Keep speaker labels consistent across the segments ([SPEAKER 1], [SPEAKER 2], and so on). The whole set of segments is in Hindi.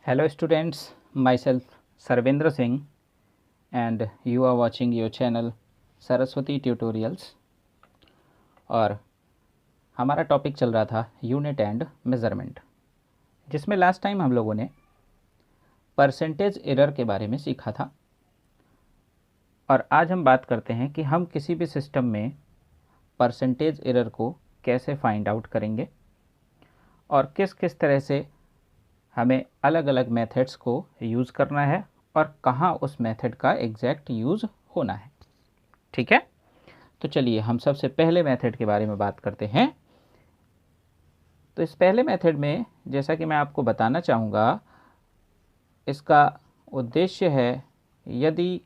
[SPEAKER 1] Hello students, myself Sarvendra Singh and you are watching your channel Saraswati tutorials. और हमारा टॉपिक चल रहा था यूनिट एंड मेज़रमेंट, जिसमें लास्ट टाइम हम लोगों ने परसेंटेज एरर के बारे में सीखा था। और आज हम बात करते हैं कि हम किसी भी सिस्टम में परसेंटेज एरर को कैसे फाइंड आउट करेंगे और किस किस तरह से हमें अलग अलग मेथड्स को यूज़ करना है और कहाँ उस मेथड का एग्जैक्ट यूज़ होना है। ठीक है, तो चलिए हम सबसे पहले मेथड के बारे में बात करते हैं। तो इस पहले मेथड में जैसा कि मैं आपको बताना चाहूँगा, इसका उद्देश्य है यदि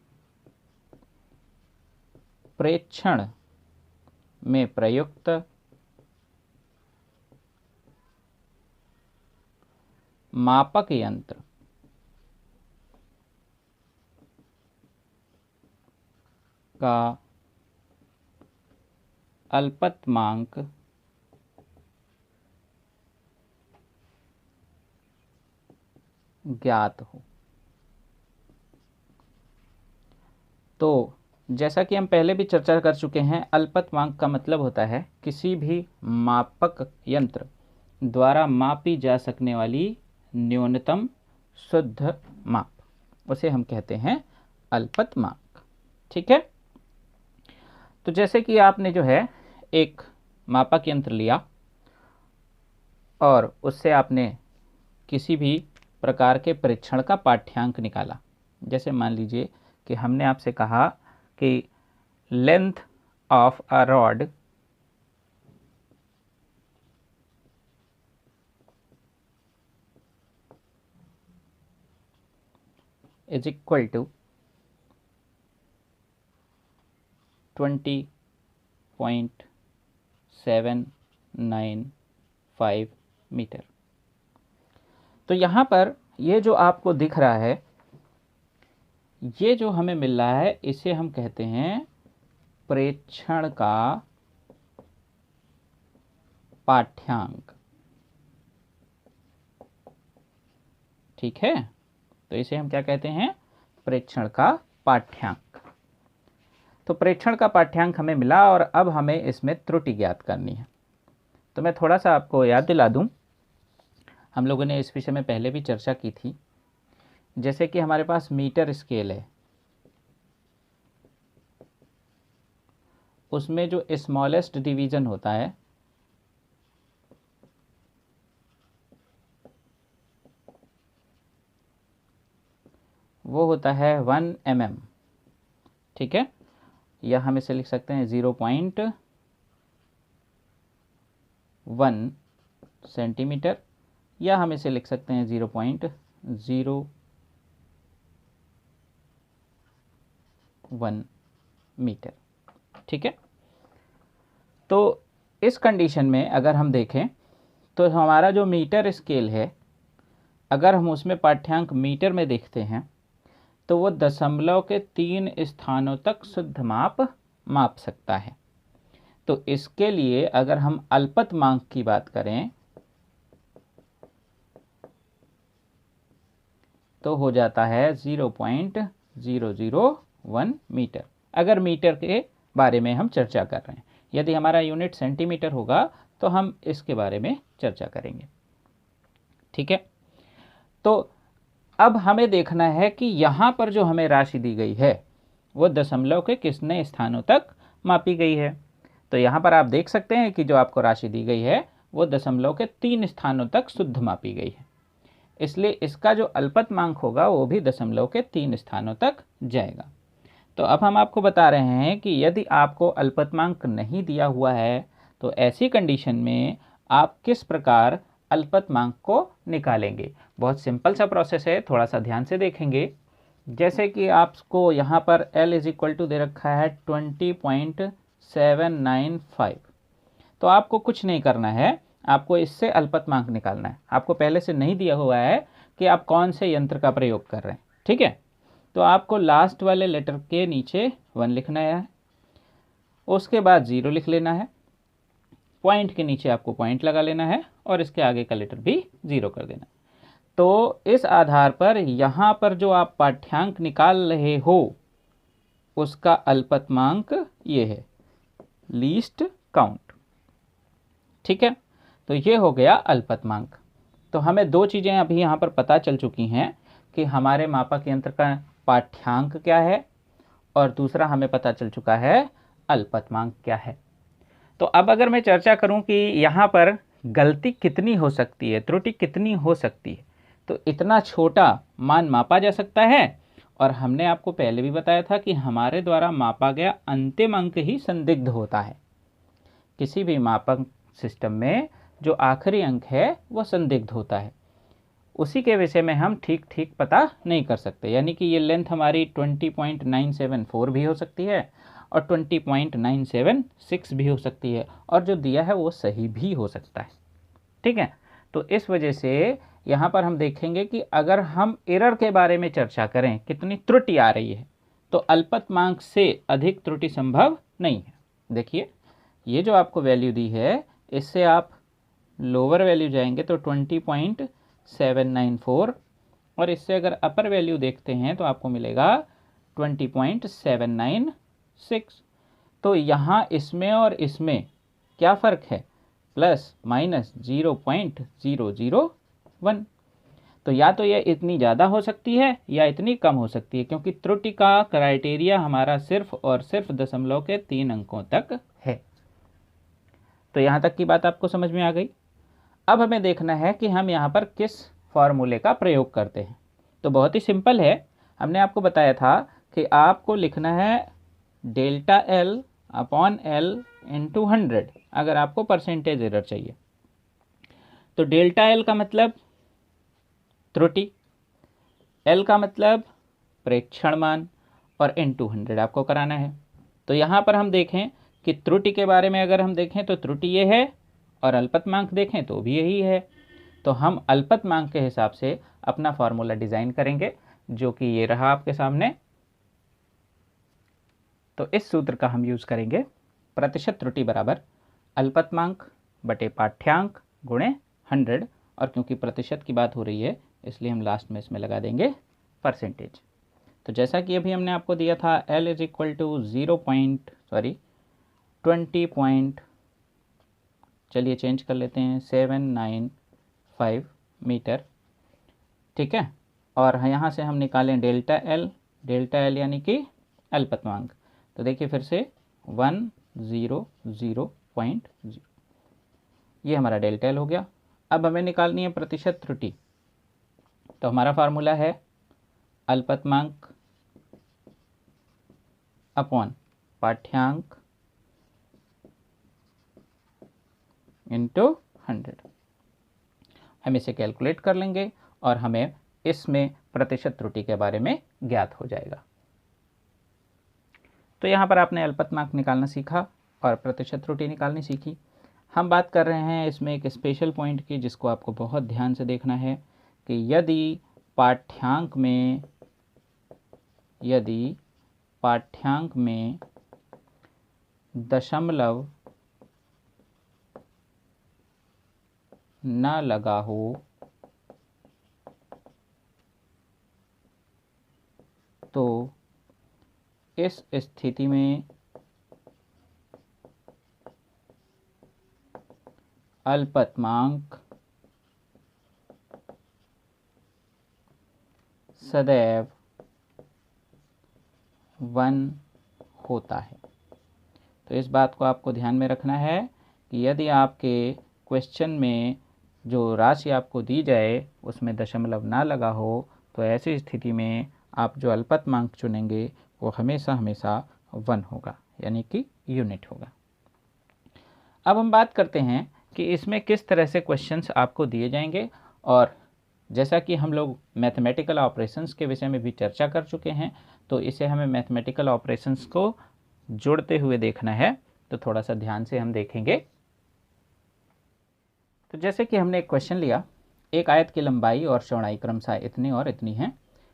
[SPEAKER 1] प्रेक्षण में प्रयुक्त मापक यंत्र का अल्पतमांक ज्ञात हो। तो जैसा कि हम पहले भी चर्चा कर चुके हैं, अल्पतमांक का मतलब होता है किसी भी मापक यंत्र द्वारा मापी जा सकने वाली न्यूनतम शुद्ध माप, उसे हम कहते हैं अल्पतमांक। ठीक है, तो जैसे कि आपने जो है एक मापक यंत्र लिया और उससे आपने किसी भी प्रकार के परीक्षण का पाठ्यांक निकाला। जैसे मान लीजिए कि हमने आपसे कहा कि length of a rod is equal to 20.795 metre. तो यहाँ पर ये जो आपको दिख रहा है, ये जो हमें मिल रहा है, इसे हम कहते हैं प्रेक्षण का पाठ्यांक। ठीक है, तो इसे हम क्या कहते हैं? प्रेक्षण का पाठ्यांक। तो प्रेक्षण का पाठ्यांक हमें मिला और अब हमें इसमें त्रुटि ज्ञात करनी है। तो मैं थोड़ा सा आपको याद दिला दूं, हम लोगों ने इस विषय में पहले भी चर्चा की थी। जैसे कि हमारे पास मीटर स्केल है, उसमें जो स्मॉलेस्ट डिवीजन होता है वो होता है 1 mm। ठीक है, या हम इसे लिख सकते हैं 0.1 सेंटीमीटर, या हम इसे लिख सकते हैं 0.01 मीटर। ठीक है, तो इस कंडीशन में अगर हम देखें तो हमारा जो मीटर स्केल है, अगर हम उसमें पाठ्यांक मीटर में देखते हैं तो वो दशमलव के 3 स्थानों तक शुद्ध माप सकता है। तो इसके लिए अगर हम अल्पतमांक की बात करें तो हो जाता है 0.001 मीटर, अगर मीटर के बारे में हम चर्चा कर रहे हैं। यदि हमारा यूनिट सेंटीमीटर होगा तो हम इसके बारे में चर्चा करेंगे। ठीक है, तो अब हमें देखना है कि यहाँ पर जो हमें राशि दी गई है वो दशमलव के कितने स्थानों तक मापी गई है। तो यहाँ पर आप देख सकते हैं कि जो आपको राशि दी गई है वो दशमलव के 3 स्थानों तक शुद्ध मापी गई है, इसलिए इसका जो अल्पतमांक होगा वो भी दशमलव के 3 स्थानों तक जाएगा। तो अब हम आपको बता रहे हैं कि यदि आपको अल्पतमांक नहीं दिया हुआ है तो ऐसी कंडीशन में आप किस प्रकार अल्पतमांक को निकालेंगे। बहुत सिंपल सा प्रोसेस है, थोड़ा सा ध्यान से देखेंगे। जैसे कि आपको यहाँ पर L इज इक्वल टू दे रखा है 20.795, तो आपको कुछ नहीं करना है, आपको इससे अल्पतमांक निकालना है। आपको पहले से नहीं दिया हुआ है कि आप कौन से यंत्र का प्रयोग कर रहे हैं, ठीक है। तो आपको लास्ट वाले लेटर के नीचे 1 लिखना है, उसके बाद 0 लिख लेना है, पॉइंट के नीचे आपको पॉइंट लगा लेना है और इसके आगे का लेटर भी 0 कर देना। तो इस आधार पर यहाँ पर जो आप पाठ्यांक निकाल रहे हो उसका अल्पतमांक ये है, लीस्ट काउंट। ठीक है, तो ये हो गया अल्पतमांक। तो हमें दो चीज़ें अभी यहाँ पर पता चल चुकी हैं कि हमारे मापक यंत्र का पाठ्यांक क्या है और दूसरा हमें पता चल चुका है अल्पतमांक क्या है। तो अब अगर मैं चर्चा करूं कि यहाँ पर गलती कितनी हो सकती है, त्रुटि कितनी हो सकती है, तो इतना छोटा मान मापा जा सकता है और हमने आपको पहले भी बताया था कि हमारे द्वारा मापा गया अंतिम अंक ही संदिग्ध होता है। किसी भी मापक सिस्टम में जो आखिरी अंक है वह संदिग्ध होता है, उसी के विषय में हम ठीक ठीक पता नहीं कर सकते। यानी कि ये लेंथ हमारी 20.974 भी हो सकती है और 20.976 भी हो सकती है और जो दिया है वो सही भी हो सकता है। ठीक है, तो इस वजह से यहाँ पर हम देखेंगे कि अगर हम एरर के बारे में चर्चा करें, कितनी त्रुटि आ रही है, तो अल्पतमांक से अधिक त्रुटि संभव नहीं है। देखिए ये जो आपको वैल्यू दी है, इससे आप लोअर वैल्यू जाएंगे तो 20.794 और इससे अगर अपर वैल्यू देखते हैं तो आपको मिलेगा 20.796। तो यहाँ इसमें और इसमें क्या फ़र्क है, प्लस माइनस 0.001। तो या तो यह इतनी ज़्यादा हो सकती है या इतनी कम हो सकती है, क्योंकि त्रुटि का क्राइटेरिया हमारा सिर्फ और सिर्फ दशमलव के 3 अंकों तक है। तो यहाँ तक की बात आपको समझ में आ गई। अब हमें देखना है कि हम यहाँ पर किस फॉर्मूले का प्रयोग करते हैं। तो बहुत ही सिंपल है, हमने आपको बताया था कि आपको लिखना है delta L upon L into 100 अगर आपको परसेंटेज एरर चाहिए। तो डेल्टा L का मतलब त्रुटि, L का मतलब प्रेक्षण मान और इंटू 100 आपको कराना है। तो यहाँ पर हम देखें कि त्रुटि के बारे में अगर हम देखें तो त्रुटि ये है और अल्पतमांक देखें तो भी यही है। तो हम अल्पतमांक के हिसाब से अपना फार्मूला डिज़ाइन करेंगे, जो कि ये रहा आपके सामने। तो इस सूत्र का हम यूज़ करेंगे, प्रतिशत त्रुटि बराबर अल्पतमांक बटे पाठ्यांक गुणे 100, और क्योंकि प्रतिशत की बात हो रही है इसलिए हम लास्ट में इसमें लगा देंगे परसेंटेज। तो जैसा कि अभी हमने आपको दिया था L इज इक्वल टू 20 चलिए चेंज कर लेते हैं 795 मीटर। ठीक है, और यहाँ से हम निकालें डेल्टा L यानी कि अल्पतमांक। तो देखिए फिर से 100.0, ये हमारा डेल्टा L हो गया। अब हमें निकालनी है प्रतिशत त्रुटि। तो हमारा फार्मूला है अल्पतमांक अपॉन पाठ्यांक इंटू 100। हम इसे कैलकुलेट कर लेंगे और हमें इसमें प्रतिशत त्रुटि के बारे में ज्ञात हो जाएगा। तो यहाँ पर आपने अल्पतमांक निकालना सीखा और प्रतिशत त्रुटि निकालनी सीखी। हम बात कर रहे हैं इसमें एक स्पेशल पॉइंट की, जिसको आपको बहुत ध्यान से देखना है कि यदि पाठ्यांक में दशमलव न लगा हो तो इस स्थिति में अल्पतमांक सदैव 1 होता है। तो इस बात को आपको ध्यान में रखना है कि यदि आपके क्वेश्चन में जो राशि आपको दी जाए उसमें दशमलव ना लगा हो तो ऐसी स्थिति में आप जो अल्पतमांक चुनेंगे वो हमेशा 1 होगा, यानी कि यूनिट होगा। अब हम बात करते हैं कि इसमें किस तरह से क्वेश्चंस आपको दिए जाएंगे, और जैसा कि हम लोग मैथमेटिकल ऑपरेशंस के विषय में भी चर्चा कर चुके हैं, तो इसे हमें मैथमेटिकल ऑपरेशंस को जोड़ते हुए देखना है। तो थोड़ा सा ध्यान से हम देखेंगे। तो जैसे कि हमने एक क्वेश्चन लिया, एक आयत की लंबाई और चौड़ाई क्रमशः इतनी और इतनी है।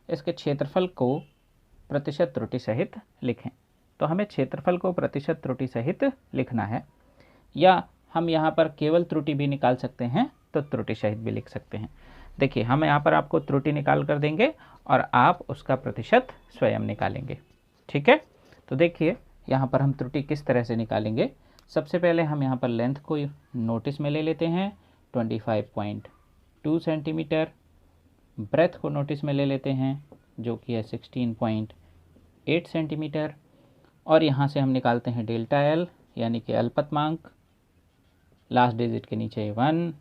[SPEAKER 1] इसके क्षेत्रफल को प्रतिशत त्रुटि सहित लिखें। तो हमें क्षेत्रफल को प्रतिशत त्रुटि सहित लिखना है, या हम यहाँ पर केवल त्रुटि भी निकाल सकते हैं, तो त्रुटि सहित भी लिख सकते हैं। देखिए, हम यहाँ पर आपको त्रुटि निकाल कर देंगे और आप उसका प्रतिशत स्वयं निकालेंगे। ठीक है, तो देखिए यहाँ पर हम त्रुटि किस तरह से निकालेंगे। सबसे पहले हम यहाँ पर लेंथ को नोटिस में ले लेते हैं 25.2 सेंटीमीटर, ब्रेथ को नोटिस में ले लेते हैं जो कि है 16.8 सेंटीमीटर, और यहाँ से हम निकालते हैं डेल्टा एल यानी कि अल्पतमांक, लास्ट डिजिट के नीचे 1,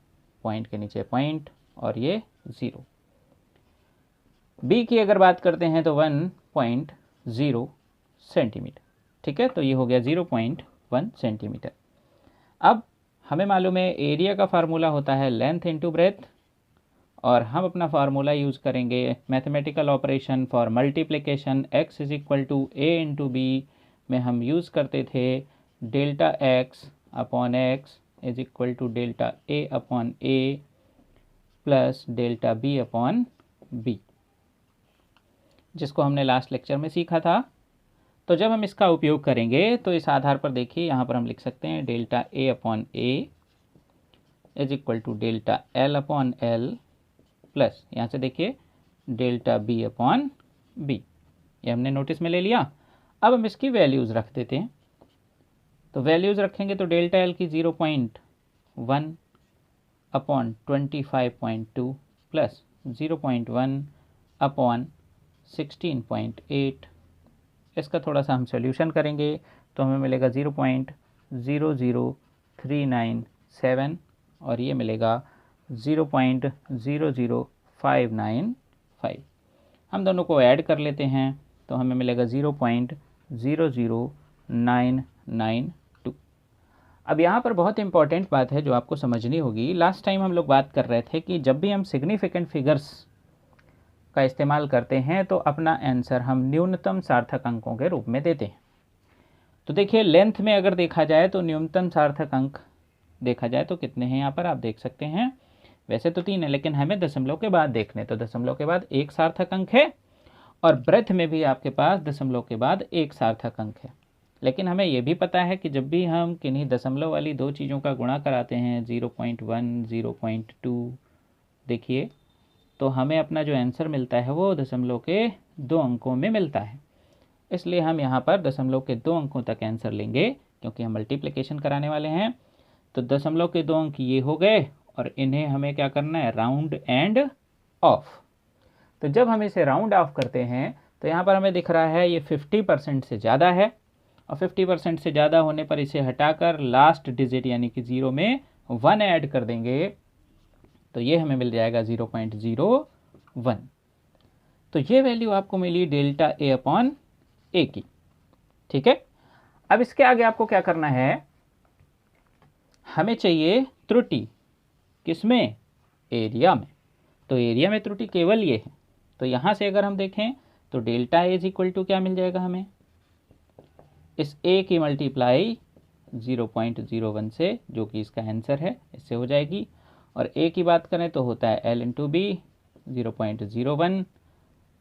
[SPEAKER 1] पॉइंट के नीचे पॉइंट और ये 0। बी की अगर बात करते हैं तो 1.0 सेंटीमीटर। ठीक है, तो ये हो गया 0.1 सेंटीमीटर। अब हमें मालूम है एरिया का फार्मूला होता है लेंथ इंटू ब्रेथ, और हम अपना फार्मूला यूज़ करेंगे mathematical operation for multiplication x is equal to A into B में हम यूज़ करते थे delta x upon x is equal to delta a upon a plus delta b upon b, जिसको हमने लास्ट लेक्चर में सीखा था। तो जब हम इसका उपयोग करेंगे तो इस आधार पर देखिए यहाँ पर हम लिख सकते हैं delta a upon a is equal to delta l upon l plus यहाँ से देखिए डेल्टा b अपॉन b, ये हमने नोटिस में ले लिया। अब हम इसकी वैल्यूज़ रख देते हैं। तो वैल्यूज़ रखेंगे तो डेल्टा l की 0.1 अपॉन 25.2 प्लस 0.1 अपॉन 16.8, इसका थोड़ा सा हम सॉल्यूशन करेंगे तो हमें मिलेगा 0.00397 और ये मिलेगा 0.00595। हम दोनों को ऐड कर लेते हैं तो हमें मिलेगा 0.00992। अब यहाँ पर बहुत इंपॉर्टेंट बात है जो आपको समझनी होगी। लास्ट टाइम हम लोग बात कर रहे थे कि जब भी हम सिग्निफिकेंट फिगर्स का इस्तेमाल करते हैं तो अपना आंसर हम न्यूनतम सार्थक अंकों के रूप में देते हैं। तो देखिए लेंथ में अगर देखा जाए तो न्यूनतम सार्थक अंक देखा जाए तो कितने हैं, यहाँ पर आप देख सकते हैं। वैसे तो 3 है लेकिन हमें दशमलव के बाद देखने, तो दशमलव के बाद 1 सार्थक अंक है, और ब्रेथ में भी आपके पास दशमलव के बाद 1 सार्थक अंक है। लेकिन हमें यह भी पता है कि जब भी हम किन्हीं दशमलव वाली दो चीज़ों का गुणा कराते हैं 0.1 0.2 देखिए, तो हमें अपना जो आंसर मिलता है वो दशमलव के 2 अंकों में मिलता है। इसलिए हम यहाँ पर दशमलव के 2 अंकों तक आंसर लेंगे क्योंकि हम मल्टीप्लिकेशन कराने वाले हैं। तो दशमलव के 2 अंक ये हो गए और इन्हें हमें क्या करना है, राउंड एंड ऑफ। तो जब हम इसे राउंड ऑफ करते हैं तो यहाँ पर हमें दिख रहा है ये 50% से ज़्यादा है, और 50% से ज़्यादा होने पर इसे हटाकर लास्ट डिजिट यानी कि 0 में 1 ऐड कर देंगे तो ये हमें मिल जाएगा 0.01। तो ये वैल्यू आपको मिली डेल्टा ए अपॉन ए की। ठीक है, अब इसके आगे आपको क्या करना है, हमें चाहिए त्रुटि किसमें, एरिया में। तो एरिया में त्रुटि केवल ये है। तो यहाँ से अगर हम देखें तो delta A is equal to क्या मिल जाएगा हमें, इस ए की मल्टीप्लाई 0.01 से जो कि इसका आंसर है इससे हो जाएगी, और ए की बात करें तो होता है एल इंटू बी 0.01।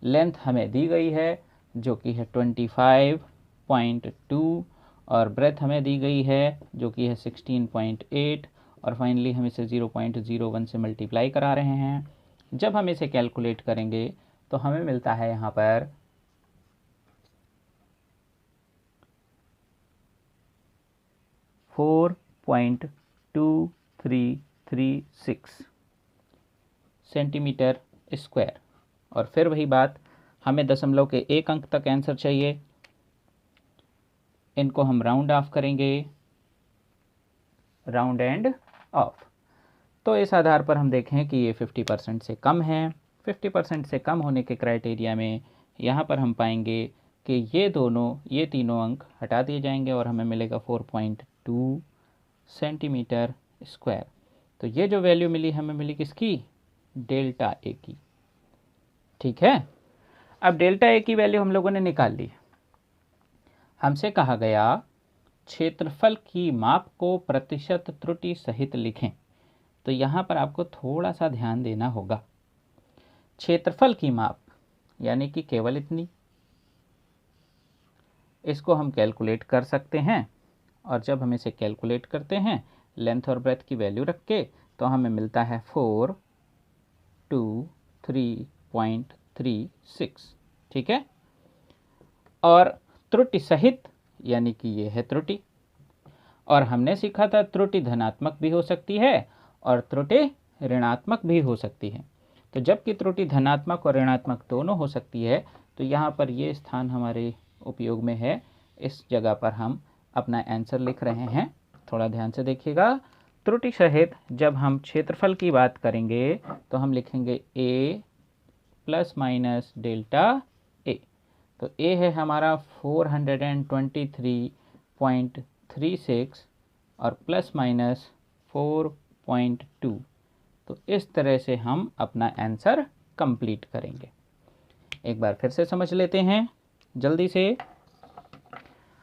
[SPEAKER 1] लेंथ हमें दी गई है जो कि है 25.2, और ब्रेथ हमें दी गई है जो कि है 16.8, और फाइनली हम इसे 0.01 से मल्टीप्लाई करा रहे हैं। जब हम इसे कैलकुलेट करेंगे तो हमें मिलता है यहाँ पर 4.2336 सेंटीमीटर स्क्वायर। और फिर वही बात, हमें दशमलव के 1 अंक तक आंसर चाहिए। इनको हम राउंड ऑफ करेंगे, राउंड एंड ऑफ। तो इस आधार पर हम देखें कि ये 50% से कम है। 50% से कम होने के क्राइटेरिया में यहाँ पर हम पाएंगे कि ये तीनों अंक हटा दिए जाएंगे और हमें मिलेगा 4.2 सेंटीमीटर स्क्वायर। तो ये जो वैल्यू मिली हमें मिली किसकी, डेल्टा ए की। ठीक है, अब डेल्टा ए की वैल्यू हम लोगों ने निकाल ली। हमसे कहा गया क्षेत्रफल की माप को प्रतिशत त्रुटि सहित लिखें। तो यहाँ पर आपको थोड़ा सा ध्यान देना होगा। क्षेत्रफल की माप यानी कि केवल इतनी। इसको हम कैलकुलेट कर सकते हैं, और जब हम इसे कैलकुलेट करते हैं लेंथ और ब्रेथ की वैल्यू रख के, तो हमें मिलता है 423.36। ठीक है। और त्रुटि सहित यानी कि ये है त्रुटि, और हमने सीखा था त्रुटि धनात्मक भी हो सकती है और त्रुटि ऋणात्मक भी हो सकती है। तो जबकि त्रुटि धनात्मक और ऋणात्मक दोनों हो सकती है, तो यहाँ पर ये स्थान हमारे उपयोग में है। इस जगह पर हम अपना आंसर लिख रहे हैं, थोड़ा ध्यान से देखिएगा। त्रुटि सहित जब हम क्षेत्रफल की बात करेंगे तो हम लिखेंगे a plus minus delta a। तो a है हमारा 423.36 और प्लस माइनस 4.2। तो इस तरह से हम अपना आंसर कंप्लीट करेंगे। एक बार फिर से समझ लेते हैं जल्दी से।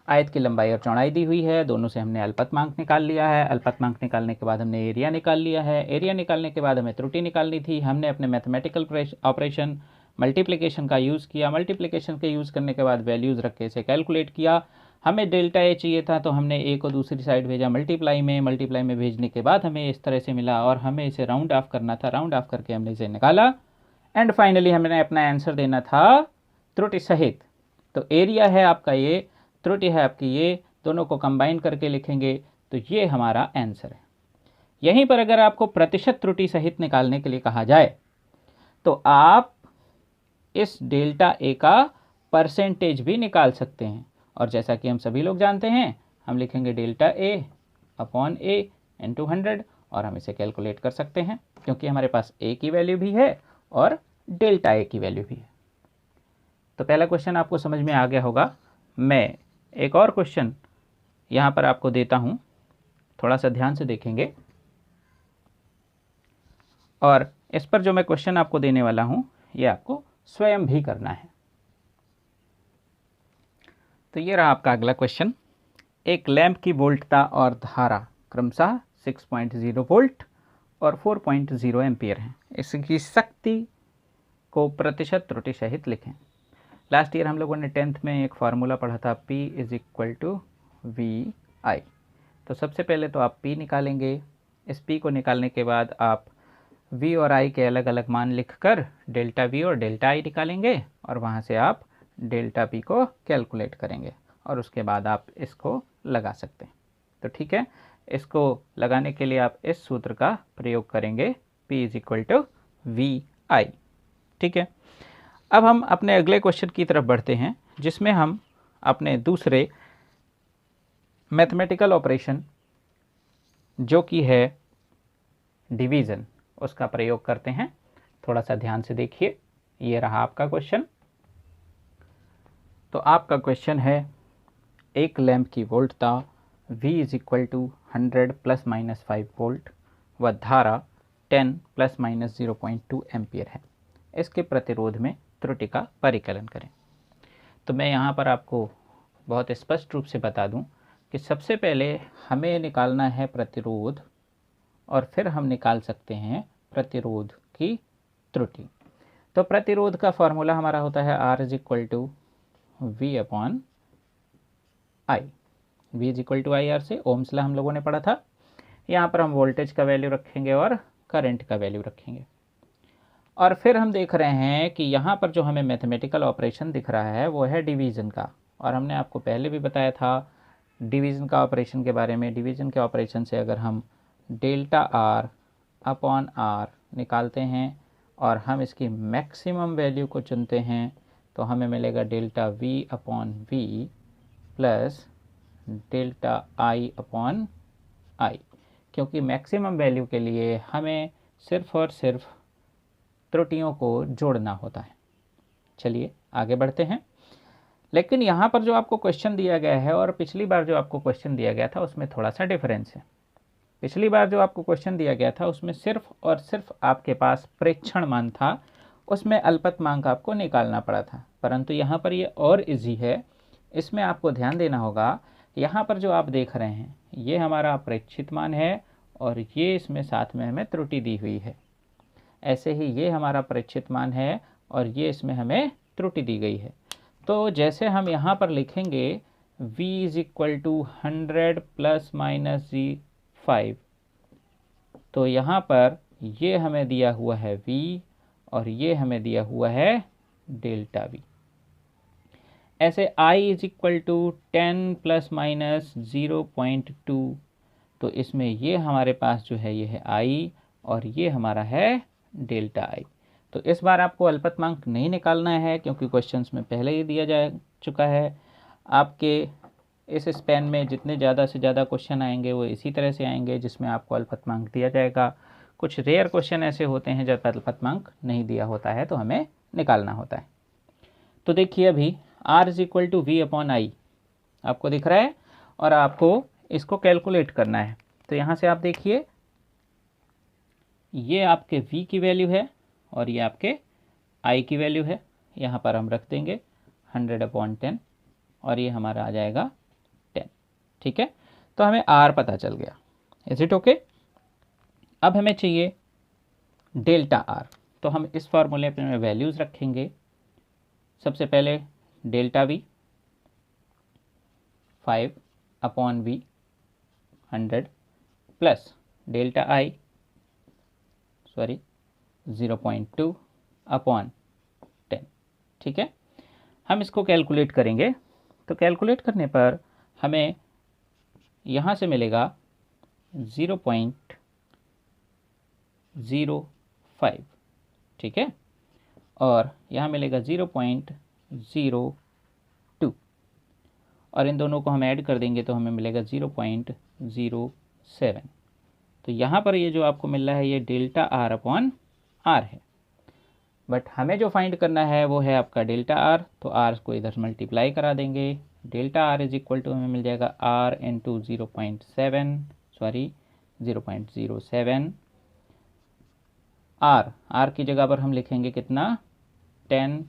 [SPEAKER 1] आयत की लंबाई और चौड़ाई दी हुई है, दोनों से हमने अल्पतमांक निकाल लिया है। अल्पतमांक निकालने के बाद हमने एरिया निकाल लिया है। एरिया निकालने के बाद हमें त्रुटि निकालनी थी। हमने अपने मैथमेटिकल ऑपरेशन मल्टीप्लिकेशन का यूज़ किया। मल्टीप्लिकेशन के यूज़ करने के बाद वैल्यूज़ रख के इसे कैलकुलेट किया। हमें डेल्टा ए चाहिए था, तो हमने ए को दूसरी साइड भेजा मल्टीप्लाई में भेजने के बाद हमें इस तरह से मिला, और हमें इसे राउंड ऑफ करना था। राउंड ऑफ करके हमने इसे निकाला, एंड फाइनली हमने अपना आंसर देना था त्रुटि सहित। तो एरिया है आपका ये, त्रुटि है आपकी ये, दोनों को कंबाइन करके लिखेंगे तो ये हमारा आंसर है। यहीं पर अगर आपको प्रतिशत त्रुटि सहित निकालने के लिए कहा जाए तो आप इस डेल्टा ए का परसेंटेज भी निकाल सकते हैं, और जैसा कि हम सभी लोग जानते हैं, हम लिखेंगे delta A upon A into 100, और हम इसे कैलकुलेट कर सकते हैं क्योंकि हमारे पास ए की वैल्यू भी है और डेल्टा ए की वैल्यू भी है। तो पहला क्वेश्चन आपको समझ में आ गया होगा। मैं एक और क्वेश्चन यहाँ पर आपको देता हूँ, थोड़ा सा ध्यान से देखेंगे, और इस पर जो मैं क्वेश्चन आपको देने वाला हूँ ये आपको स्वयं भी करना है। तो ये रहा आपका अगला क्वेश्चन। एक लैंप की वोल्टता और धारा क्रमशः 6.0 वोल्ट और 4.0 एम्पियर है। इसकी शक्ति को प्रतिशत त्रुटि सहित लिखें। लास्ट ईयर हम लोगों ने 10th में एक फार्मूला पढ़ा था, P = VI। तो सबसे पहले तो आप P निकालेंगे। इस P को निकालने के बाद आप V और I के अलग अलग मान लिखकर डेल्टा V और डेल्टा I निकालेंगे, और वहाँ से आप डेल्टा P को कैलकुलेट करेंगे, और उसके बाद आप इसको लगा सकते हैं। तो ठीक है, इसको लगाने के लिए आप इस सूत्र का प्रयोग करेंगे, P = VI। ठीक है। अब हम अपने अगले क्वेश्चन की तरफ बढ़ते हैं, जिसमें हम अपने दूसरे मैथमेटिकल ऑपरेशन जो कि है डिवीज़न, उसका प्रयोग करते हैं। थोड़ा सा ध्यान से देखिए, ये रहा आपका क्वेश्चन। तो आपका क्वेश्चन है, एक लैंप की वोल्टता V = 100 ± 5 वोल्ट व धारा 10 ± 0.2 एम्पियर है। इसके प्रतिरोध में त्रुटि का परिकलन करें। तो मैं यहाँ पर आपको बहुत स्पष्ट रूप से बता दूं कि सबसे पहले हमें निकालना है प्रतिरोध, और फिर हम निकाल सकते हैं प्रतिरोध की त्रुटि। तो प्रतिरोध का फॉर्मूला हमारा होता है R = V/I। V = IR से ओम्स लॉ हम लोगों ने पढ़ा था। यहाँ पर हम वोल्टेज का वैल्यू रखेंगे और करंट का वैल्यू रखेंगे, और फिर हम देख रहे हैं कि यहाँ पर जो हमें मैथमेटिकल ऑपरेशन दिख रहा है वो है डिवीज़न का, और हमने आपको पहले भी बताया था डिवीज़न का ऑपरेशन के बारे में। डिवीज़न के ऑपरेशन से अगर हम डेल्टा R अपॉन R निकालते हैं और हम इसकी मैक्सिमम वैल्यू को चुनते हैं, तो हमें मिलेगा delta V/V plus delta I/I, क्योंकि मैक्सिमम वैल्यू के लिए हमें सिर्फ और सिर्फ त्रुटियों को जोड़ना होता है। चलिए आगे बढ़ते हैं। लेकिन यहाँ पर जो आपको क्वेश्चन दिया गया है और पिछली बार जो आपको क्वेश्चन दिया गया था उसमें थोड़ा सा डिफरेंस है। पिछली बार जो आपको क्वेश्चन दिया गया था उसमें सिर्फ और सिर्फ आपके पास प्रेक्षण मान था, उसमें अल्पतमांक आपको निकालना पड़ा था, परंतु यहाँ पर ये और इजी है। इसमें आपको ध्यान देना होगा, यहाँ पर जो आप देख रहे हैं ये हमारा प्रेक्षित मान है, और ये इसमें साथ में हमें त्रुटि दी हुई है। ऐसे ही ये हमारा प्रेक्षित मान है और ये इसमें हमें त्रुटि दी गई है। तो जैसे हम यहाँ पर लिखेंगे v is equal to 100 plus minus g5, तो यहाँ पर ये हमें दिया हुआ है v और ये हमें दिया हुआ है डेल्टा v। ऐसे i is equal to 10 plus minus 0.2, तो इसमें ये हमारे पास जो है ये है i और ये हमारा है डेल्टा i। तो इस बार आपको अल्पतमांक नहीं निकालना है क्योंकि क्वेश्चंस में पहले ही दिया जा चुका है। आपके इस स्पैन में जितने ज़्यादा से ज़्यादा क्वेश्चन आएंगे वो इसी तरह से आएंगे जिसमें आपको अल्पतमांक दिया जाएगा। कुछ रेयर क्वेश्चन ऐसे होते हैं जब अल्पतमांक नहीं दिया होता है तो हमें निकालना होता है। तो देखिए अभी r is equal to V upon I आपको दिख रहा है और आपको इसको कैलकुलेट करना है। तो यहाँ से आप देखिए ये आपके v की वैल्यू है और ये आपके i की वैल्यू है। यहाँ पर हम रख देंगे 100/10 और ये हमारा आ जाएगा 10। ठीक है, तो हमें r पता चल गया। Is it okay? अब हमें चाहिए डेल्टा r, तो हम इस फॉर्मूले में वैल्यूज़ रखेंगे। सबसे पहले delta v 5/v 100 plus delta i 0.2/10। ठीक है, हम इसको कैलकुलेट करेंगे। तो कैलकुलेट करने पर हमें यहाँ से मिलेगा 0.05। ठीक है, और यहाँ मिलेगा 0.02 और इन दोनों को हम ऐड कर देंगे तो हमें मिलेगा 0.07। तो यहाँ पर ये जो आपको मिल रहा है ये डेल्टा r अपॉन r है, बट हमें जो फाइंड करना है वो है आपका डेल्टा r। तो r को इधर मल्टीप्लाई करा देंगे। Delta r is equal to हमें मिल जाएगा r इंटू 0.07 r की जगह पर हम लिखेंगे कितना 10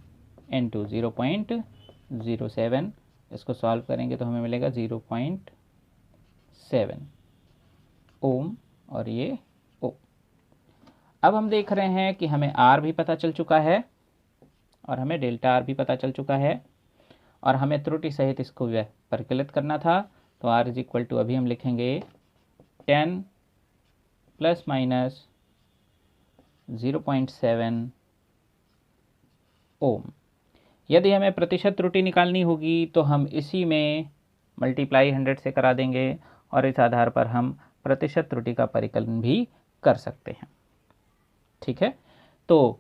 [SPEAKER 1] इंटू 0.07। इसको सॉल्व करेंगे तो हमें मिलेगा 0.7 ओम और ये ओ। अब हम देख रहे हैं कि हमें r भी पता चल चुका है और हमें डेल्टा r भी पता चल चुका है और हमें त्रुटि सहित इसको परिकलित करना था। तो r इज इक्वल टू अभी हम लिखेंगे 10 प्लस माइनस 0.7 ओम। यदि हमें प्रतिशत त्रुटि निकालनी होगी तो हम इसी में मल्टीप्लाई 100 से करा देंगे और इस आधार पर हम प्रतिशत त्रुटि का परिकलन भी कर सकते हैं। ठीक है, तो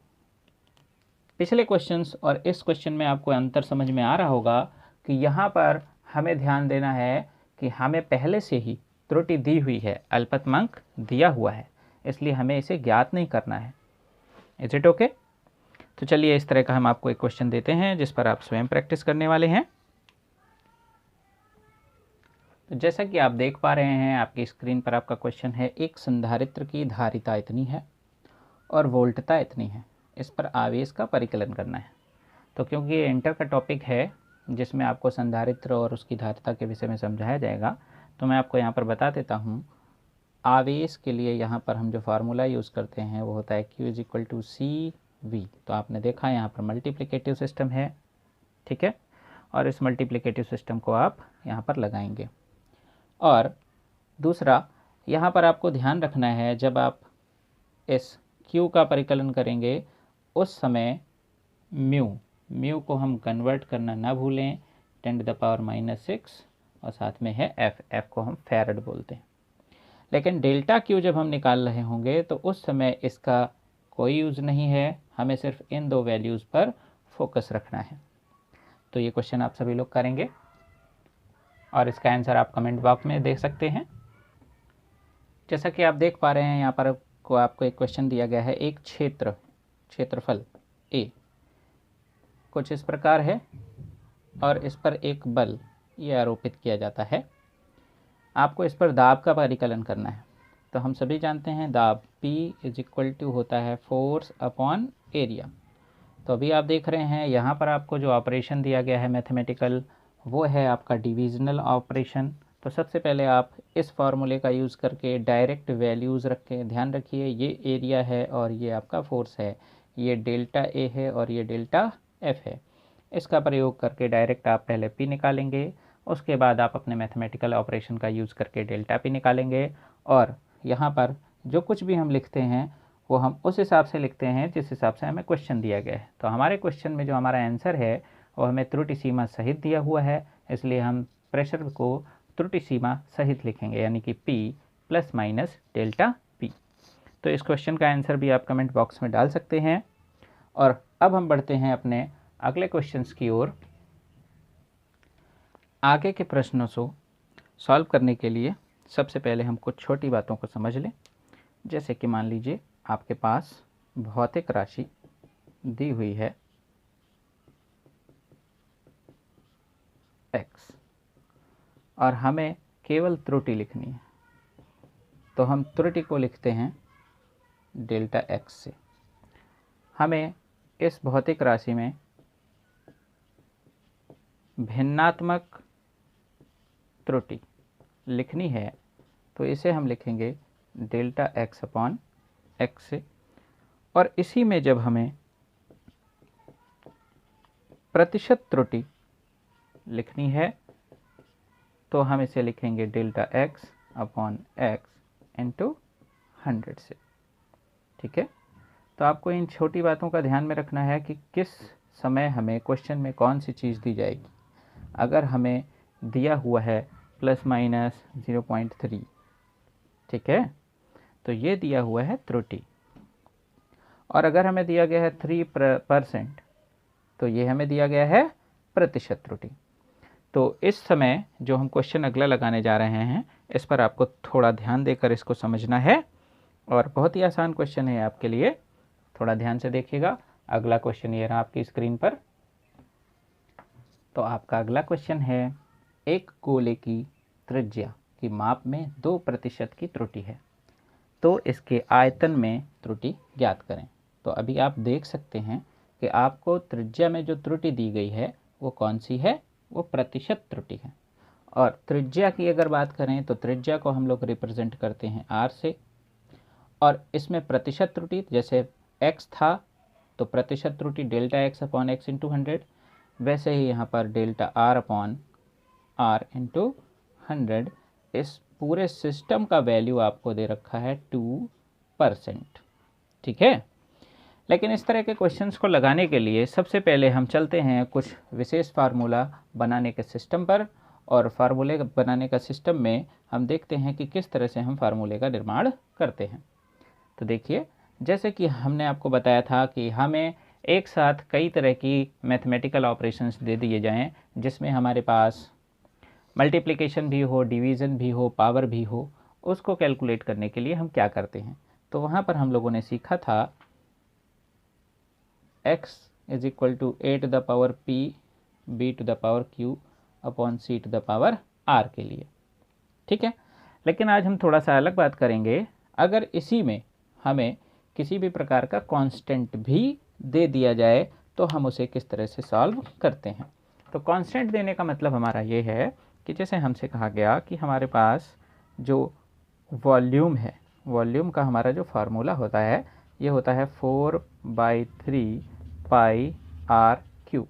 [SPEAKER 1] पिछले क्वेश्चंस और इस क्वेश्चन में आपको अंतर समझ में आ रहा होगा कि यहाँ पर हमें ध्यान देना है कि हमें पहले से ही त्रुटि दी हुई है, अल्पतमांक दिया हुआ है, इसलिए हमें इसे ज्ञात नहीं करना है। Is it okay? तो चलिए इस तरह का हम आपको एक क्वेश्चन देते हैं जिस पर आप स्वयं प्रैक्टिस करने वाले हैं। तो जैसा कि आप देख पा रहे हैं आपकी स्क्रीन पर आपका क्वेश्चन है, एक संधारित्र की धारिता इतनी है और वोल्टता इतनी है, इस पर आवेश का परिकलन करना है। तो क्योंकि ये इंटर का टॉपिक है जिसमें आपको संधारित्र और उसकी धारिता के विषय में समझाया जाएगा, तो मैं आपको यहाँ पर बता देता हूँ। आवेश के लिए यहाँ पर हम जो फार्मूला यूज़ करते हैं वो होता है Q is equal to CV। तो आपने देखा यहाँ पर मल्टीप्लिकेटिव सिस्टम है। ठीक है, और इस मल्टीप्लिकेटिव सिस्टम को आप यहाँ पर लगाएंगे। और दूसरा यहाँ पर आपको ध्यान रखना है, जब आप इस Q का परिकलन करेंगे उस समय म्यू को हम कन्वर्ट करना ना भूलें 10⁻⁻⁶, और साथ में है f को हम फैरड बोलते हैं। लेकिन डेल्टा Q जब हम निकाल रहे होंगे तो उस समय इसका कोई यूज़ नहीं है, हमें सिर्फ इन दो वैल्यूज़ पर फोकस रखना है। तो ये क्वेश्चन आप सभी लोग करेंगे और इसका आंसर आप कमेंट बॉक्स में देख सकते हैं। जैसा कि आप देख पा रहे हैं यहाँ पर आपको एक क्वेश्चन दिया गया है, एक क्षेत्रफल A कुछ इस प्रकार है और इस पर एक बल ये आरोपित किया जाता है। आपको इस पर दाब का परिकलन करना है। तो हम सभी जानते हैं दाब P इज इक्वल टू होता है फोर्स अपॉन एरिया। तो अभी आप देख रहे हैं यहाँ पर आपको जो ऑपरेशन दिया गया है मैथमेटिकल, वो है आपका डिविजनल ऑपरेशन। तो सबसे पहले आप इस फार्मूले का यूज़ करके डायरेक्ट वैल्यूज़ रख के, ध्यान रखिए ये एरिया है और ये आपका फोर्स है, ये डेल्टा A है और ये डेल्टा F है। इसका प्रयोग करके डायरेक्ट आप पहले p निकालेंगे, उसके बाद आप अपने मैथमेटिकल ऑपरेशन का यूज़ करके डेल्टा p निकालेंगे, और यहाँ पर जो कुछ भी हम लिखते हैं वो हम उस हिसाब से लिखते हैं जिस हिसाब से हमें क्वेश्चन दिया गया है। तो हमारे क्वेश्चन में जो हमारा आंसर है वो हमें त्रुटि सीमा सहित दिया हुआ है, इसलिए हम प्रेशर को त्रुटि सीमा सहित लिखेंगे, यानी कि P plus minus delta P। तो इस क्वेश्चन का आंसर भी आप कमेंट बॉक्स में डाल सकते हैं। और अब हम बढ़ते हैं अपने अगले क्वेश्चंस की ओर। आगे के प्रश्नों को सॉल्व करने के लिए सबसे पहले हम कुछ छोटी बातों को समझ लें। जैसे कि मान लीजिए आपके पास भौतिक राशि दी हुई है x और हमें केवल त्रुटि लिखनी है, तो हम त्रुटि को लिखते हैं डेल्टा x से। हमें इस भौतिक राशि में भिन्नात्मक त्रुटि लिखनी है, तो इसे हम लिखेंगे डेल्टा x अपॉन x से। और इसी में जब हमें प्रतिशत त्रुटि लिखनी है तो हम इसे लिखेंगे delta x upon x into 100 से। ठीक है, तो आपको इन छोटी बातों का ध्यान में रखना है कि किस समय हमें क्वेश्चन में कौन सी चीज़ दी जाएगी। अगर हमें दिया हुआ है प्लस माइनस 0.3, ठीक है, तो ये दिया हुआ है त्रुटि। और अगर हमें दिया गया है 3%, तो ये हमें दिया गया है प्रतिशत त्रुटि। तो इस समय जो हम क्वेश्चन अगला लगाने जा रहे हैं, इस पर आपको थोड़ा ध्यान देकर इसको समझना है, और बहुत ही आसान क्वेश्चन है आपके लिए, थोड़ा ध्यान से देखिएगा। अगला क्वेश्चन ये रहा आपकी स्क्रीन पर। तो आपका अगला क्वेश्चन है, एक गोले की त्रिज्या की माप में 2% की त्रुटि है, तो इसके आयतन में त्रुटि ज्ञात करें। तो अभी आप देख सकते हैं कि आपको त्रिज्या में जो त्रुटि दी गई है वो कौन सी है, वो प्रतिशत त्रुटि है। और त्रिज्या की अगर बात करें तो त्रिज्या को हम लोग रिप्रेजेंट करते हैं r से, और इसमें प्रतिशत त्रुटि जैसे x था तो प्रतिशत त्रुटि delta x upon x into 100, वैसे ही यहाँ पर delta r upon r into 100। इस पूरे सिस्टम का वैल्यू आपको दे रखा है 2%। ठीक है, लेकिन इस तरह के क्वेश्चंस को लगाने के लिए सबसे पहले हम चलते हैं कुछ विशेष फार्मूला बनाने के सिस्टम पर, और फार्मूले बनाने का सिस्टम में हम देखते हैं कि किस तरह से हम फार्मूले का निर्माण करते हैं। तो देखिए, जैसे कि हमने आपको बताया था कि हमें एक साथ कई तरह की मैथमेटिकल ऑपरेशंस दे दिए जाएं, जिसमें हमारे पास मल्टीप्लिकेशन भी हो, डिवीज़न भी हो, पावर भी हो। उसको कैलकुलेट करने के लिए हम क्या करते हैं, तो वहाँ पर हम लोगों ने सीखा था x is equal to a to the power p b to the power q upon c to the power r के लिए। ठीक है, लेकिन आज हम थोड़ा सा अलग बात करेंगे। अगर इसी में हमें किसी भी प्रकार का कांस्टेंट भी दे दिया जाए तो हम उसे किस तरह से सॉल्व करते हैं। तो कांस्टेंट देने का मतलब हमारा ये है कि जैसे हमसे कहा गया कि हमारे पास जो वॉल्यूम है, वॉल्यूम का हमारा जो फार्मूला होता है ये होता है 4/3 पाई r क्यूब।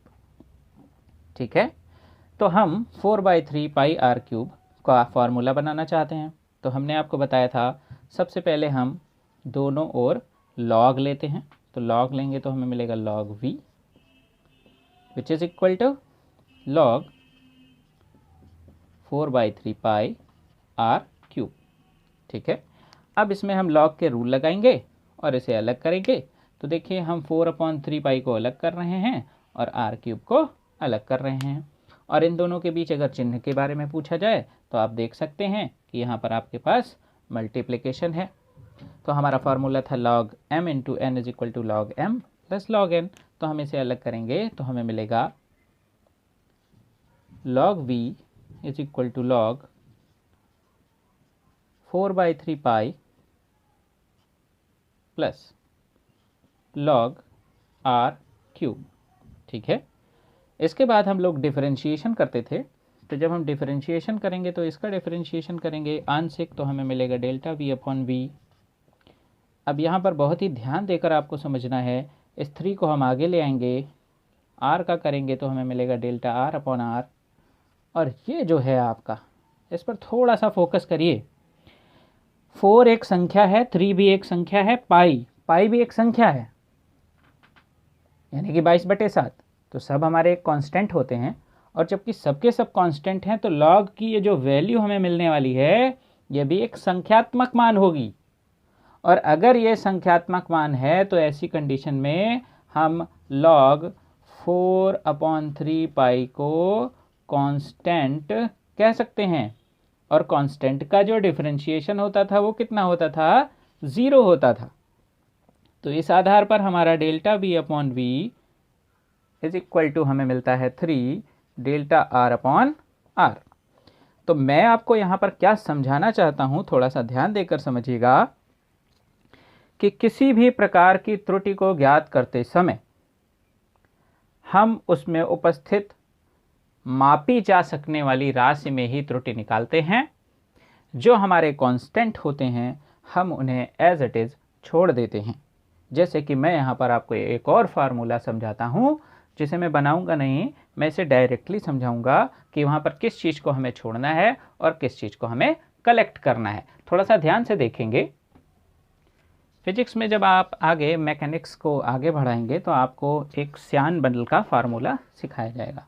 [SPEAKER 1] ठीक है, तो हम 4/3 पाई r क्यूब का फार्मूला बनाना चाहते हैं। तो हमने आपको बताया था सबसे पहले हम दोनों ओर लॉग लेते हैं, तो लॉग लेंगे तो हमें मिलेगा log v which is equal to log 4/3 pi r cube. ठीक है, अब इसमें हम log के रूल लगाएंगे और इसे अलग करेंगे। तो देखिए, हम 4/3 पाई को अलग कर रहे हैं और r क्यूब को अलग कर रहे हैं। और इन दोनों के बीच अगर चिन्ह के बारे में पूछा जाए तो आप देख सकते हैं कि यहाँ पर आपके पास मल्टीप्लिकेशन है। तो हमारा फार्मूला था log m into n is equal to log m plus log n। तो हम इसे अलग करेंगे तो हमें मिलेगा log v is equal to log 4/3 pi plus log r cube. ठीक है, इसके बाद हम लोग डिफरेंशिएशन करते थे। तो जब हम डिफरेंशिएशन करेंगे तो इसका डिफरेंशिएशन करेंगे आंशिक, तो हमें मिलेगा डेल्टा v अपॉन v। अब यहाँ पर बहुत ही ध्यान देकर आपको समझना है, इस 3 को हम आगे ले आएंगे आर का करेंगे तो हमें मिलेगा डेल्टा आर अपॉन आर। और ये जो है आपका, इस पर थोड़ा सा फोकस करिए। 4 एक संख्या है, 3 भी एक संख्या है, पाई भी एक संख्या है, यानी कि 22/7। तो सब हमारे एक कांस्टेंट होते हैं, और जबकि सबके सब कांस्टेंट हैं तो लॉग की ये जो वैल्यू हमें मिलने वाली है ये भी एक संख्यात्मक मान होगी। और अगर ये संख्यात्मक मान है तो ऐसी कंडीशन में हम log 4/3 पाई को कांस्टेंट कह सकते हैं। और कांस्टेंट का जो डिफरेंशिएशन होता था वो कितना होता था? 0 होता था। तो इस आधार पर हमारा delta v upon v is equal to हमें मिलता है 3 डेल्टा r अपॉन r। तो मैं आपको यहाँ पर क्या समझाना चाहता हूँ, थोड़ा सा ध्यान देकर समझिएगा कि किसी भी प्रकार की त्रुटि को ज्ञात करते समय हम उसमें उपस्थित मापी जा सकने वाली राशि में ही त्रुटि निकालते हैं। जो हमारे कांस्टेंट होते हैं हम उन्हें एज इट इज़ छोड़ देते हैं। जैसे कि मैं यहाँ पर आपको एक और फार्मूला समझाता हूँ, जिसे मैं बनाऊंगा नहीं, मैं इसे डायरेक्टली समझाऊंगा कि वहाँ पर किस चीज़ को हमें छोड़ना है और किस चीज़ को हमें कलेक्ट करना है। थोड़ा सा ध्यान से देखेंगे। फिजिक्स में जब आप आगे मैकेनिक्स को आगे बढ़ाएंगे तो आपको एक श्यान बल का फार्मूला सिखाया जाएगा।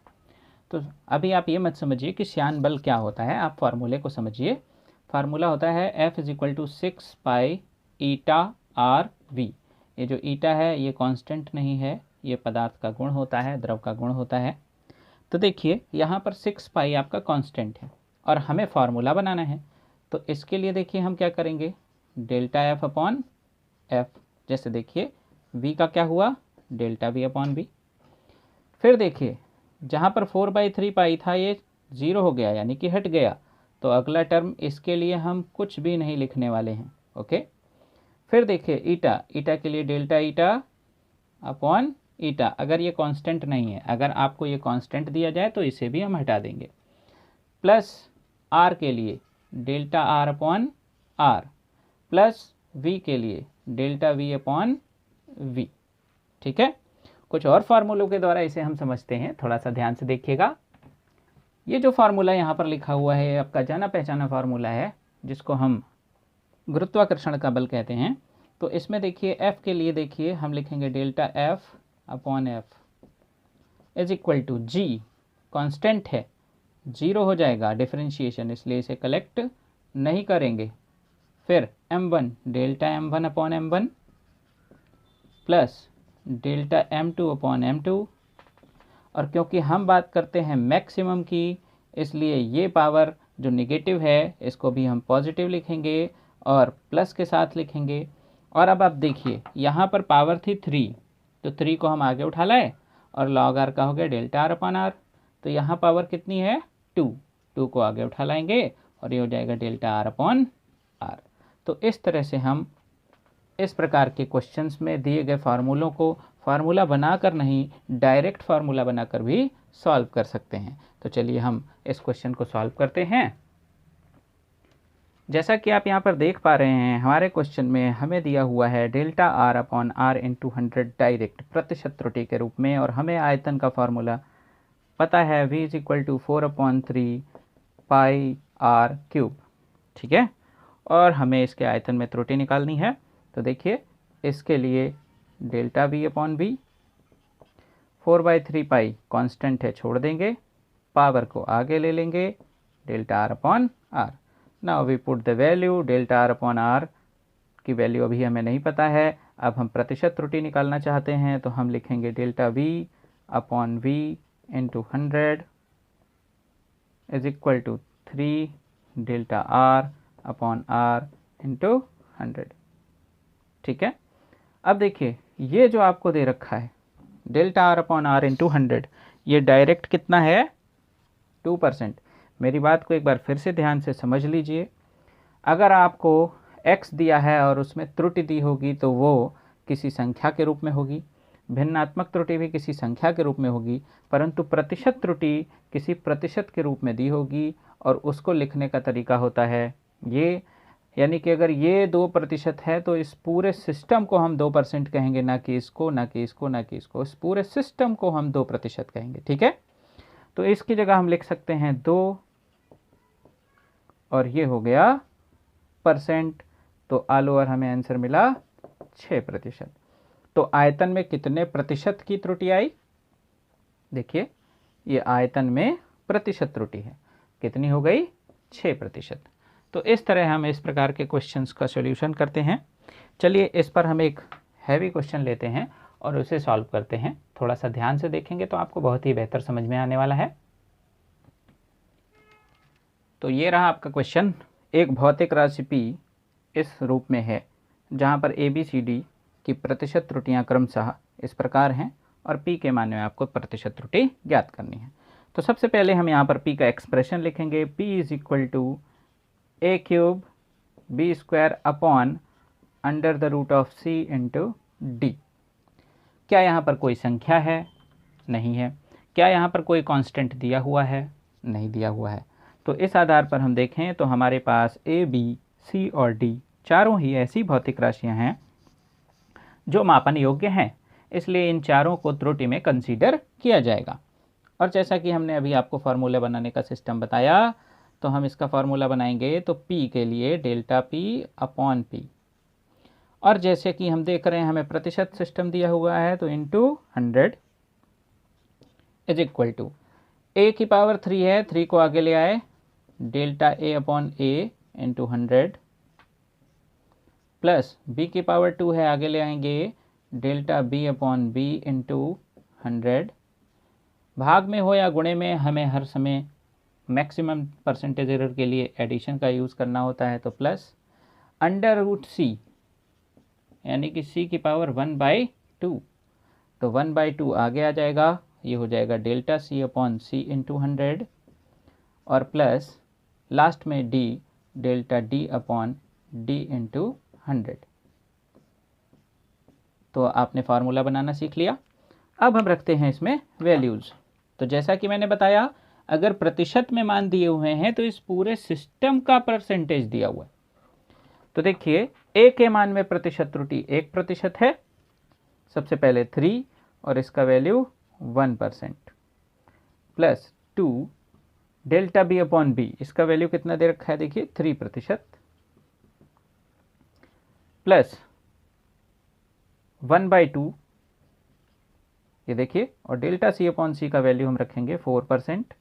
[SPEAKER 1] तो अभी आप ये मत समझिए कि श्यान बल क्या होता है, आप फार्मूले को समझिए। फार्मूला होता है F = 6 pi eta R V. ये जो ईटा है ये कांस्टेंट नहीं है, ये पदार्थ का गुण होता है, द्रव का गुण होता है। तो देखिए यहाँ पर 6 पाई आपका कांस्टेंट है और हमें फार्मूला बनाना है। तो इसके लिए देखिए हम क्या करेंगे, डेल्टा F अपॉन एफ। जैसे देखिए v का क्या हुआ, डेल्टा v अपॉन v। फिर देखिए जहाँ पर 4/3 पाई था ये 0 हो गया, यानी कि हट गया। तो अगला टर्म इसके लिए हम कुछ भी नहीं लिखने वाले हैं। ओके। फिर देखिए ईटा के लिए डेल्टा ईटा अपॉन ईटा। अगर ये कांस्टेंट नहीं है, अगर आपको ये कांस्टेंट दिया जाए तो इसे भी हम हटा देंगे। प्लस आर के लिए delta R upon R, plus v के लिए डेल्टा v अपॉन v। ठीक है, कुछ और फार्मूलों के द्वारा इसे हम समझते हैं, थोड़ा सा ध्यान से देखिएगा। ये जो फार्मूला यहाँ पर लिखा हुआ है आपका जाना पहचाना फार्मूला है, जिसको हम गुरुत्वाकर्षण का बल कहते हैं। तो इसमें देखिए f के लिए देखिए हम लिखेंगे delta f upon f is equal to g, constant है, 0 हो जाएगा डिफरेंशिएशन, इसलिए इसे कलेक्ट नहीं करेंगे। फिर m1 delta m1 upon m1 plus delta m2 upon m2। और क्योंकि हम बात करते हैं मैक्सिमम की, इसलिए ये पावर जो निगेटिव है इसको भी हम पॉजिटिव लिखेंगे और प्लस के साथ लिखेंगे। और अब आप देखिए यहाँ पर पावर थी 3, तो 3 को हम आगे उठा लाए और लॉग आर का हो गया डेल्टा आर अपॉन आर। तो यहाँ पावर कितनी है, 2 को आगे उठा लाएंगे और ये हो जाएगा डेल्टा आर अपॉन आर। तो इस तरह से हम इस प्रकार के क्वेश्चंस में दिए गए फार्मूलों को फार्मूला बनाकर नहीं, डायरेक्ट फार्मूला बनाकर भी सॉल्व कर सकते हैं। तो चलिए हम इस क्वेश्चन को सॉल्व करते हैं। जैसा कि आप यहाँ पर देख पा रहे हैं, हमारे क्वेश्चन में हमें दिया हुआ है delta R upon R into 100 direct प्रतिशत त्रुटि के रूप में, और हमें आयतन का फार्मूला पता है v = 4/3 पाई आर क्यूब। ठीक है, और हमें इसके आयतन में त्रुटि निकालनी है। तो देखिए इसके लिए delta v upon v, 4/3 pi constant है, छोड़ देंगे, पावर को आगे ले लेंगे, delta R upon R. Now we put the value, delta R upon R की वैल्यू अभी हमें नहीं पता है। अब हम प्रतिशत त्रुटि निकालना चाहते हैं, तो हम लिखेंगे delta v upon v into 100 is equal to 3 delta R upon R into 100। ठीक है, अब देखिए ये जो आपको दे रखा है delta R upon R into 100, ये डायरेक्ट कितना है, 2%। मेरी बात को एक बार फिर से ध्यान से समझ लीजिए। अगर आपको x दिया है और उसमें त्रुटि दी होगी तो वो किसी संख्या के रूप में होगी, भिन्नात्मक त्रुटि भी किसी संख्या के रूप में होगी, परंतु प्रतिशत त्रुटि किसी प्रतिशत के रूप में दी होगी। और उसको लिखने का तरीका होता है ये यानी कि अगर ये 2% है तो इस पूरे सिस्टम को हम 2% कहेंगे, ना कि इसको, ना कि इसको, ना कि इसको, इस पूरे सिस्टम को हम 2% कहेंगे। ठीक है, तो इसकी जगह हम लिख सकते हैं 2 और ये हो गया परसेंट, तो ऑल ओवर हमें आंसर मिला 6%। तो आयतन में कितने प्रतिशत की त्रुटि आई? देखिए ये आयतन में प्रतिशत त्रुटि है, कितनी हो गई? 6%। तो इस तरह हम इस प्रकार के क्वेश्चंस का सॉल्यूशन करते हैं। चलिए इस पर हम एक हैवी क्वेश्चन लेते हैं और उसे सॉल्व करते हैं। थोड़ा सा ध्यान से देखेंगे तो आपको बहुत ही बेहतर समझ में आने वाला है। तो ये रहा आपका क्वेश्चन। एक भौतिक राशि P इस रूप में है जहाँ पर ABCD की प्रतिशत त्रुटियाँ क्रमशः इस प्रकार हैं और P के मान में आपको प्रतिशत त्रुटि ज्ञात करनी है। तो सबसे पहले हम यहाँ पर P का एक्सप्रेशन लिखेंगे, P is equal to A³ B² upon under the root of C into D। क्या यहाँ पर कोई संख्या है? नहीं है। क्या यहाँ पर कोई कांस्टेंट दिया हुआ है? नहीं दिया हुआ है। तो इस आधार पर हम देखें तो हमारे पास A, B, C और D चारों ही ऐसी भौतिक राशियाँ हैं जो मापन योग्य हैं, इसलिए इन चारों को त्रुटि में कंसीडर किया जाएगा। और जैसा कि हमने अभी आपको फार्मूला बनाने का सिस्टम बताया, तो हम इसका फार्मूला बनाएंगे तो P के लिए डेल्टा P अपॉन P, और जैसे कि हम देख रहे हैं हमें प्रतिशत सिस्टम दिया हुआ है, तो into 100 is equal to A की पावर 3 है, 3 को आगे ले आए, delta A upon A into 100 plus B की पावर 2 है, आगे ले आएंगे delta B upon B into 100। भाग में हो या गुणे में हमें हर समय मैक्सिमम परसेंटेज एरर के लिए एडिशन का यूज़ करना होता है, तो प्लस अंडर रूट C यानी कि C की पावर 1/2, तो 1/2 आगे आ जाएगा, ये हो जाएगा delta C upon C into 100 और प्लस लास्ट में D delta D upon D into 100। तो आपने फार्मूला बनाना सीख लिया। अब हम रखते हैं इसमें वैल्यूज़। तो जैसा कि मैंने बताया, अगर प्रतिशत में मान दिए हुए हैं तो इस पूरे सिस्टम का परसेंटेज दिया हुआ है। तो देखिए A के मान में प्रतिशत त्रुटि 1% है, सबसे पहले 3 और इसका value 1%, plus 2 delta B upon B, इसका वैल्यू कितना दे रखा है? देखिए 3%, प्लस 1/2 ये देखिए, और डेल्टा C अपॉन C का वैल्यू हम रखेंगे 4%,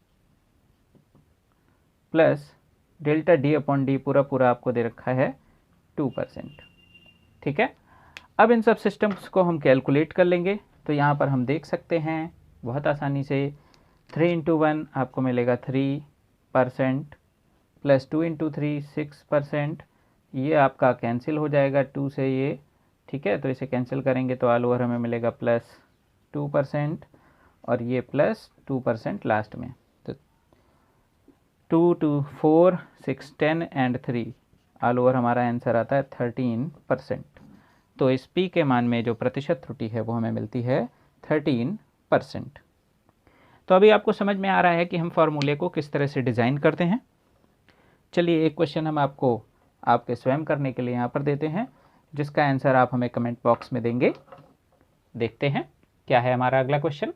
[SPEAKER 1] plus delta D upon D पूरा पूरा आपको दे रखा है 2%। ठीक है, अब इन सब सिस्टम्स को हम कैलकुलेट कर लेंगे। तो यहाँ पर हम देख सकते हैं बहुत आसानी से 3 इंटू 1 आपको मिलेगा 3%, प्लस 2 इंटू 3 6%, ये आपका कैंसिल हो जाएगा 2 से ये। ठीक है, तो इसे कैंसिल करेंगे तो ऑल ओवर हमें मिलेगा प्लस 2% और ये प्लस 2% लास्ट में। तो 2 2 4 6 10 एंड 3 ऑल ओवर हमारा आंसर आता है 13%। तो इस P के मान में जो प्रतिशत त्रुटि है वो हमें मिलती है 13%। तो अभी आपको समझ में आ रहा है कि हम फार्मूले को किस तरह से डिज़ाइन करते हैं। चलिए एक क्वेश्चन हम आपको आपके स्वयं करने के लिए यहाँ पर देते हैं, जिसका आंसर आप हमें कमेंट बॉक्स में देंगे। देखते हैं क्या है हमारा अगला क्वेश्चन।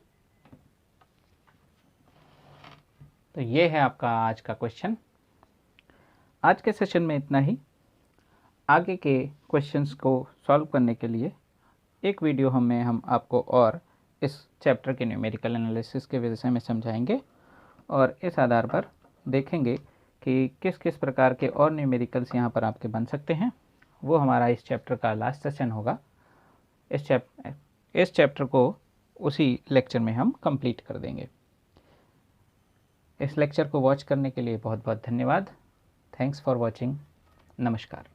[SPEAKER 1] तो ये है आपका आज का क्वेश्चन। आज के सेशन में इतना ही। आगे के क्वेश्चंस को सॉल्व करने के लिए एक वीडियो हम आपको और इस चैप्टर के न्यूमेरिकल एनालिसिस के विषय में समझाएंगे और इस आधार पर देखेंगे कि किस किस प्रकार के और न्यूमेरिकल्स यहाँ पर आपके बन सकते हैं। वो हमारा इस चैप्टर का लास्ट सेशन होगा। इस चैप्टर को उसी लेक्चर में हम कंप्लीट कर देंगे। इस लेक्चर को वॉच करने के लिए बहुत बहुत धन्यवाद। Thanks for watching. नमस्कार।